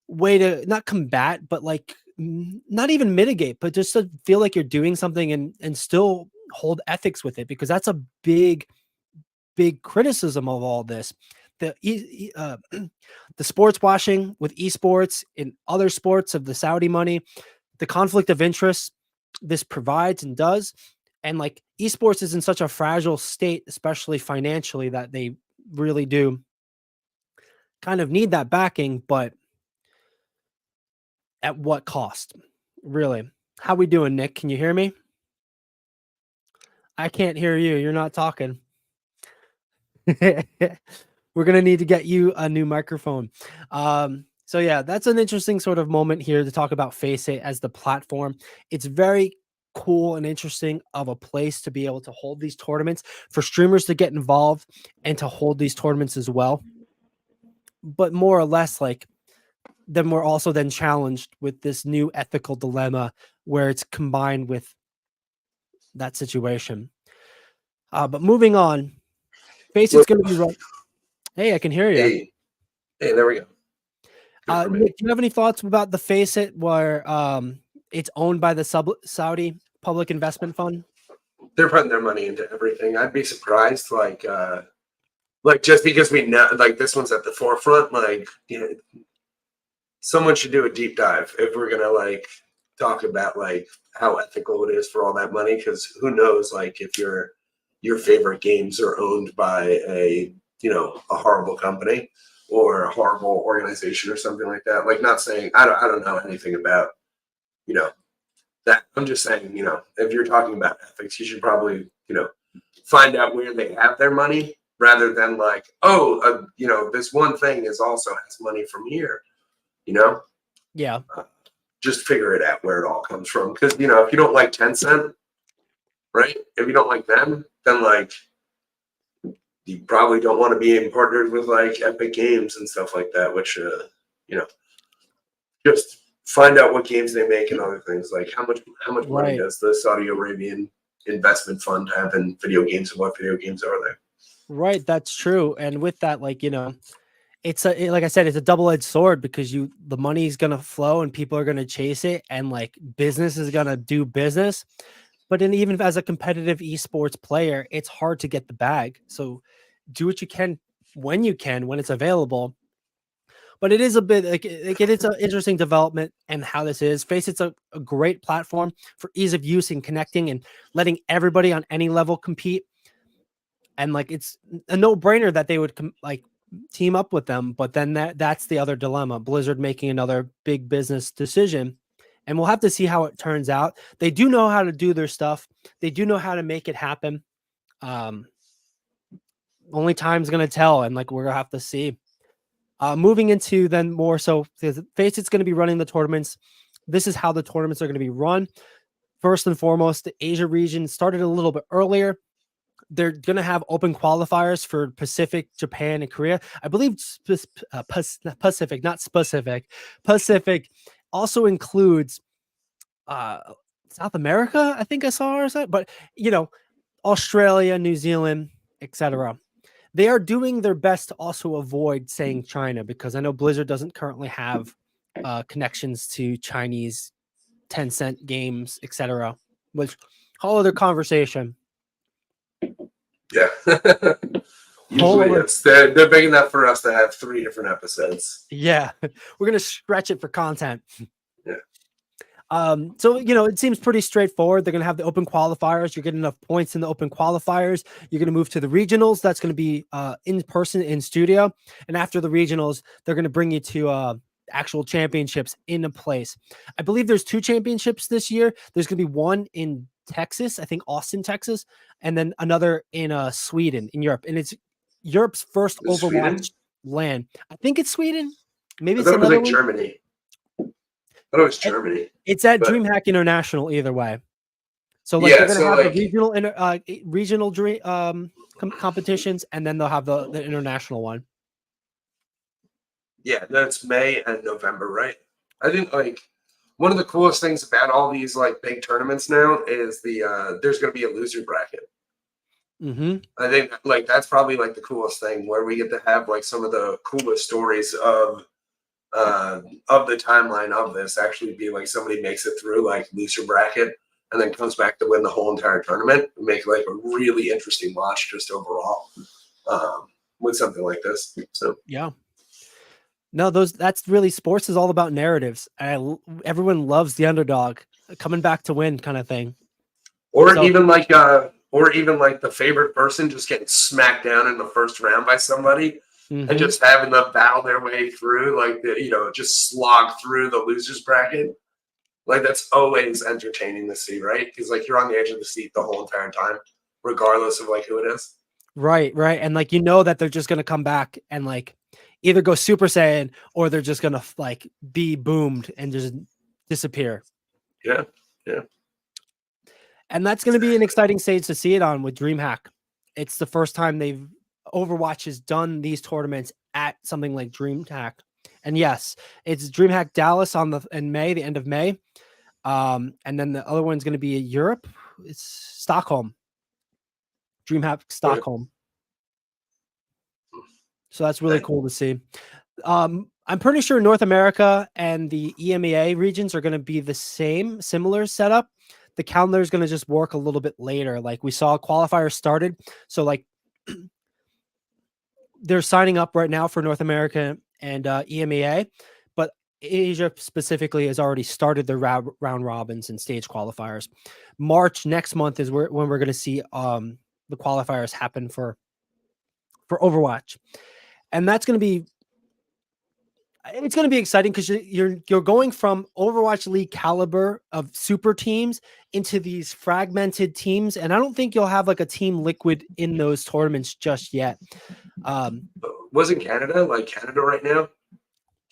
way to not combat, but like not even mitigate, but just to feel like you're doing something and still hold ethics with it, because that's a big criticism of all this. The the sports washing with esports in other sports of the Saudi money, the conflict of interest this provides and does. And like esports is in such a fragile state, especially financially, that they really do kind of need that backing, but at what cost? Really? How we doing, Nick? Can you hear me? I can't hear you. You're not talking. We're going to need to get you a new microphone. So yeah, that's an interesting sort of moment here to talk about Face It as the platform. It's very cool and interesting of a place to be able to hold these tournaments, for streamers to get involved and to hold these tournaments as well. But more or less, like, then we're also then challenged with this new ethical dilemma where it's combined with that situation. But moving on, Face It's going to be run. Hey, I can hear you. Hey, there we go. Nick, do you have any thoughts about the Face It where it's owned by the Saudi Public Investment Fund? They're putting their money into everything. I'd be surprised, like just because we know, like, this one's at the forefront, like, you know, someone should do a deep dive if we're gonna like talk about like how ethical it is for all that money, because who knows, like, if your favorite games are owned by a horrible company or a horrible organization or something like that. Like, not saying I don't know anything about that. I'm just saying, if you're talking about ethics, you should probably find out where they have their money, rather than like, this one thing is also has money from here. Yeah. Just figure it out where it all comes from. Because, if you don't like Tencent, right? If you don't like them, then like you probably don't want to be partnered with like Epic Games and stuff like that, which, just find out what games they make and other things. Like how much money does the Saudi Arabian investment fund have in video games, and what video games are they? Right. That's true. And with that, like, it's like I said, it's a double-edged sword, because the money's going to flow and people are going to chase it, and like business is going to do business. But even as a competitive esports player, it's hard to get the bag. So do what you can when it's available. But it is a bit like it is an interesting development, and how this is. Face It's a great platform for ease of use and connecting and letting everybody on any level compete. And like, it's a no-brainer that they would team up with them. But then that's the other dilemma. Blizzard making another big business decision, and we'll have to see how it turns out. They do know how to do their stuff. They do know how to make it happen. Only time's going to tell, and like, we're going to have to see. Moving into then more so, Face It's going to be running the tournaments. This is how the tournaments are going to be run. First and foremost, the Asia region started a little bit earlier. They're going to have open qualifiers for Pacific, Japan, and Korea. I believe Pacific, not specific. Pacific also includes South America, I think I saw, or something. But, Australia, New Zealand, etc. They are doing their best to also avoid saying China, because I know Blizzard doesn't currently have connections to Chinese Tencent games, etc. Which, whole other conversation. Yeah. Usually they're big enough for us to have 3 different episodes. Yeah, we're gonna stretch it for content. Yeah. So it seems pretty straightforward. They're gonna have the open qualifiers. You're getting enough points in the open qualifiers. You're gonna move to the regionals. That's gonna be in person in studio. And after the regionals, they're gonna bring you to actual championships in a place. I believe there's 2 championships this year. There's going to be one in Texas, I think Austin, Texas, and then another in Sweden in Europe. And it's Europe's first Is it Sweden? Overwatch LAN. I think it's Sweden. Maybe I it's thought it was another like one. Germany. I thought it was Germany. It's at but- DreamHack International either way. So like Yeah, they're gonna so, have like- the regional competitions, and then they'll have the international one. Yeah, that's May and November, right? I think like one of the coolest things about all these like big tournaments now is there's going to be a loser bracket. Mm-hmm. I think like that's probably like the coolest thing where we get to have like some of the coolest stories of the timeline of this actually be like somebody makes it through like loser bracket and then comes back to win the whole entire tournament and make like a really interesting watch just overall with something like this. So Yeah. No, that's really sports is all about narratives. Everyone loves the underdog coming back to win kind of thing. or So- even like the favorite person just getting smacked down in the first round by somebody Mhm. and just having them battle their way through like just slog through the losers bracket. Like that's always entertaining to see, right? Because like you're on the edge of the seat the whole entire time, regardless of like who it is. Right, and like that they're just gonna come back and like either go Super Saiyan or they're just gonna like be boomed and just disappear. Yeah. And that's gonna be an exciting stage to see it on with DreamHack. It's the first time Overwatch has done these tournaments at something like DreamHack. And yes, it's DreamHack Dallas in May, the end of May. And then the other one's gonna be Europe. It's Stockholm. DreamHack Stockholm. So that's really cool to see. I'm pretty sure North America and the EMEA regions are going to be the similar setup. The calendar is going to just work a little bit later. Like we saw qualifiers started. So like they're signing up right now for North America and EMEA, but Asia specifically has already started their round robins and stage qualifiers. March next month is when we're going to see the qualifiers happen for Overwatch. And that's going to be exciting because you're going from Overwatch League caliber of super teams into these fragmented teams, and I don't think you'll have like a Team Liquid in those tournaments just yet. Wasn't Canada right now?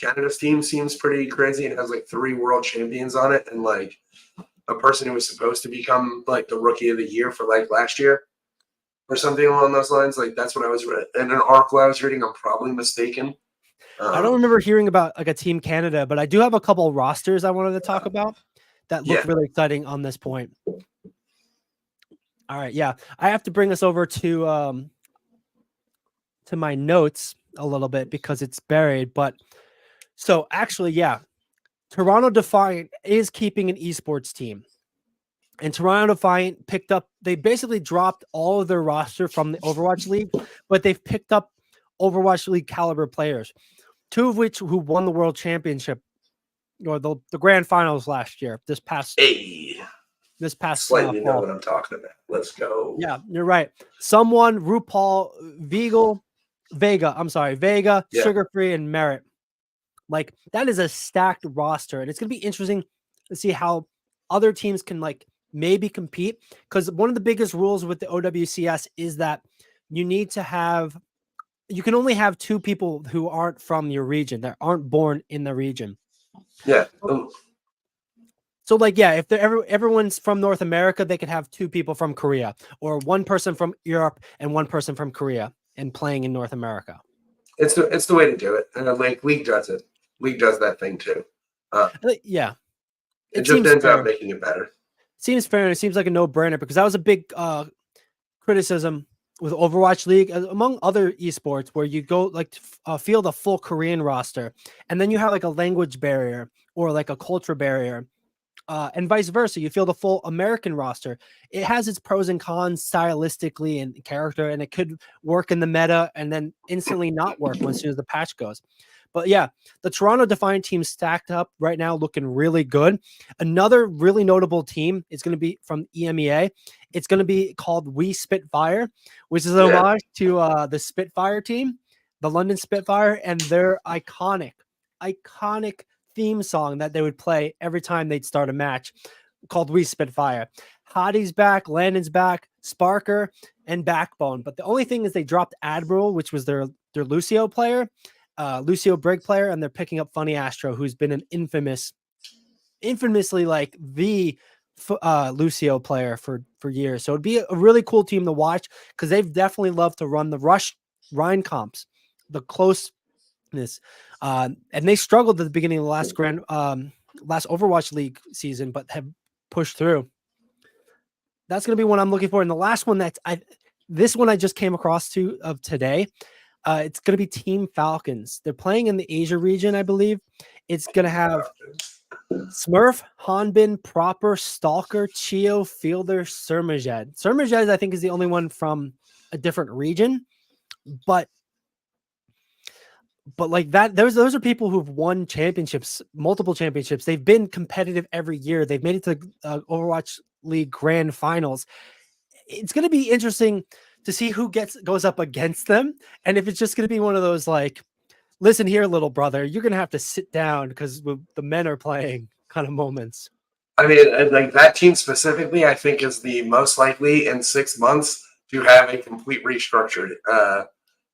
Canada's team seems pretty crazy. It has like 3 world champions on it, and like a person who was supposed to become like the rookie of the year for like last year or something along those lines. Like that's what I was in an article I was reading. I'm probably mistaken. I don't remember hearing about like a Team Canada, but I do have a couple rosters I wanted to talk about that look really exciting on this point. All right, yeah, I have to bring us over to my notes a little bit because it's buried. But so actually, yeah, Toronto Defiant is keeping an esports team. And Toronto Defiant they basically dropped all of their roster from the Overwatch League, but they've picked up Overwatch League caliber players, 2 of which who won the world championship or the grand finals last year, this past slightly know what I'm talking about. Let's go. Yeah, you're right. Someone, RuPaul, Vega, Yeah. Sugar Free, and Merit. Like that is a stacked roster, and it's gonna be interesting to see how other teams can like maybe compete. Because one of the biggest rules with the OWCS is that you can only have 2 people who aren't from your region, that aren't born in the region. Yeah. So like, yeah, if everyone's from North America, they could have 2 people from Korea, or 1 person from Europe and 1 person from Korea and playing in North America. It's the way to do it. And like League does it. League does that thing too. Yeah. It just ends up making it better. Seems fair, and it seems like a no-brainer because that was a big criticism with Overwatch League, among other esports, where you go like field a full Korean roster, and then you have like a language barrier or like a culture barrier, and vice versa. You field a full American roster. It has its pros and cons stylistically and character, and it could work in the meta and then instantly not work as soon as the patch goes. But yeah, the Toronto Defiant team stacked up right now, looking really good. Another really notable team is going to be from EMEA. It's going to be called We Spitfire, which is an homage to the Spitfire team, the London Spitfire, and they're iconic. iconic theme song that they would play every time they'd start a match called We Spit Fire. Hottie's back, Landon's back, Sparker, and Backbone. But the only thing is they dropped Admiral, which was their Lucio player, Lucio Brig player, and they're picking up Funny Astro, who's been an infamously like the Lucio player for years. So it'd be a really cool team to watch because they've definitely loved to run the rush Rhine comps, the closeness, and they struggled at the beginning of the last Overwatch League season, but have pushed through. That's going to be one I'm looking for. And the last one this one I just came across of today. It's going to be Team Falcons. They're playing in the Asia region, I believe. It's going to have Smurf, Hanbin, Proper, Stalker, Chio, Fielder, Surmajed. Surmajed, I think, is the only one from a different region, but like that, those are people who've won championships, multiple championships. They've been competitive every year. They've made it to Overwatch League Grand Finals. It's going to be interesting to see who goes up against them, and if it's just going to be one of those like, listen here, little brother, you're going to have to sit down because the men are playing kind of moments. I mean, like that team specifically, I think is the most likely in 6 months to have a complete restructured.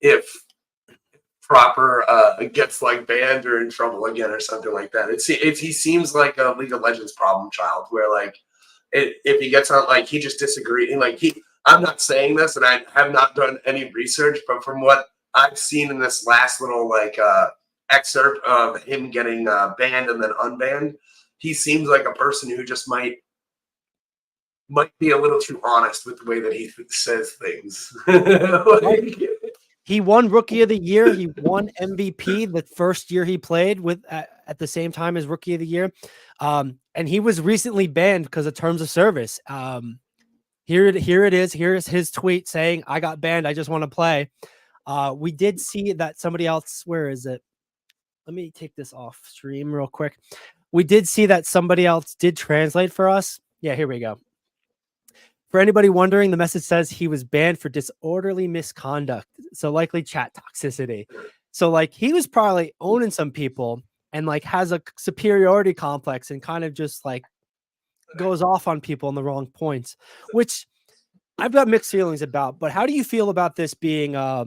If Proper gets like banned or in trouble again or something like that, he seems like a League of Legends problem child where like if he gets on, like he just disagrees. Like I'm not saying this, and I have not done any research, but from what I've seen in this last little like excerpt of him getting banned and then unbanned, he seems like a person who just might be a little too honest with the way that he says things. He won Rookie of the Year. He won MVP the first year he played with at the same time as Rookie of the Year. And he was recently banned because of terms of service. Here it is. Here's his tweet saying, "I got banned. I just want to play." We did see that somebody else, where is it? Let me take this off stream real quick. We did see that somebody else did translate for us. Yeah, here we go. For anybody wondering, the message says he was banned for disorderly misconduct. So likely chat toxicity. So like he was probably owning some people and like has a superiority complex and kind of just like goes off on people in the wrong points, which I've got mixed feelings about. But how do you feel about this being, a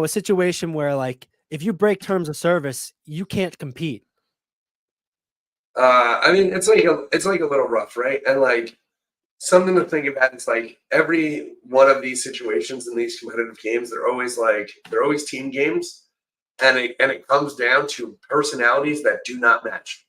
situation where like if you break terms of service, you can't compete? I mean, it's like a little rough, right? And like something to think about is like every one of these situations in these competitive games, they're always team games, and it comes down to personalities that do not match.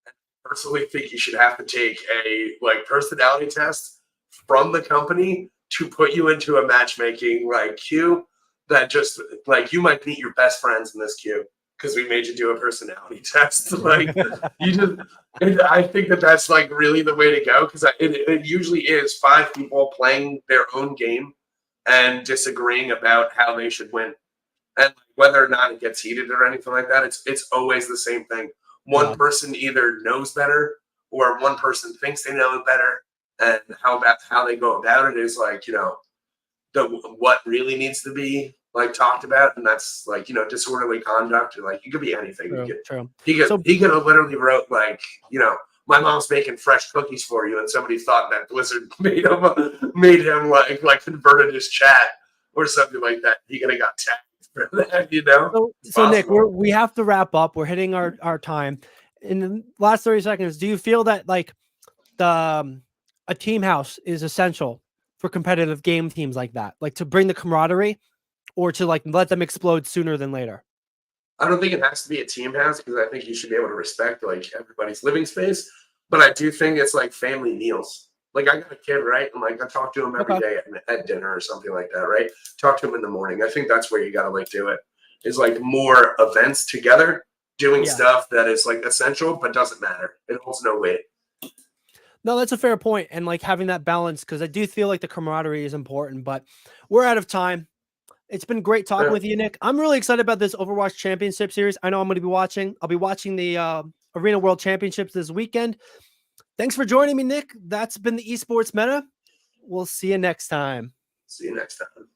I personally think you should have to take a like personality test from the company to put you into a matchmaking like queue that just like you might meet your best friends in this queue because we made you do a personality test. Like I think that's like really the way to go because it usually is 5 people playing their own game and disagreeing about how they should win, and whether or not it gets heated or anything like that. It's always the same thing. One person either knows better or one person thinks they know better, and how they go about it is like what really needs to be like talked about, and that's like disorderly conduct, or like it could be anything. True. He could have literally wrote like my mom's making fresh cookies for you, and somebody thought that Blizzard made him like converted his chat or something like that. He could have got tagged for that, So Nick, we have to wrap up. We're hitting our time in the last 30 seconds. Do you feel that like a team house is essential for competitive game teams like that, like to bring the camaraderie, or to like let them explode sooner than later? I don't think it has to be a team house because I think you should be able to respect like everybody's living space. But I do think it's like family meals. Like I got a kid, right? And like I talk to him every day at dinner or something like that, right? Talk to him in the morning. I think that's where you gotta like do it. Is like more events together, doing stuff that is like essential but doesn't matter. It holds no weight. No, that's a fair point. And like having that balance, because I do feel like the camaraderie is important, but we're out of time. It's been great talking with you, Nick. I'm really excited about this Overwatch Championship Series. I know I'm going to be watching. I'll be watching the Arena World Championships this weekend. Thanks for joining me, Nick. That's been the Esports Meta. We'll see you next time. See you next time.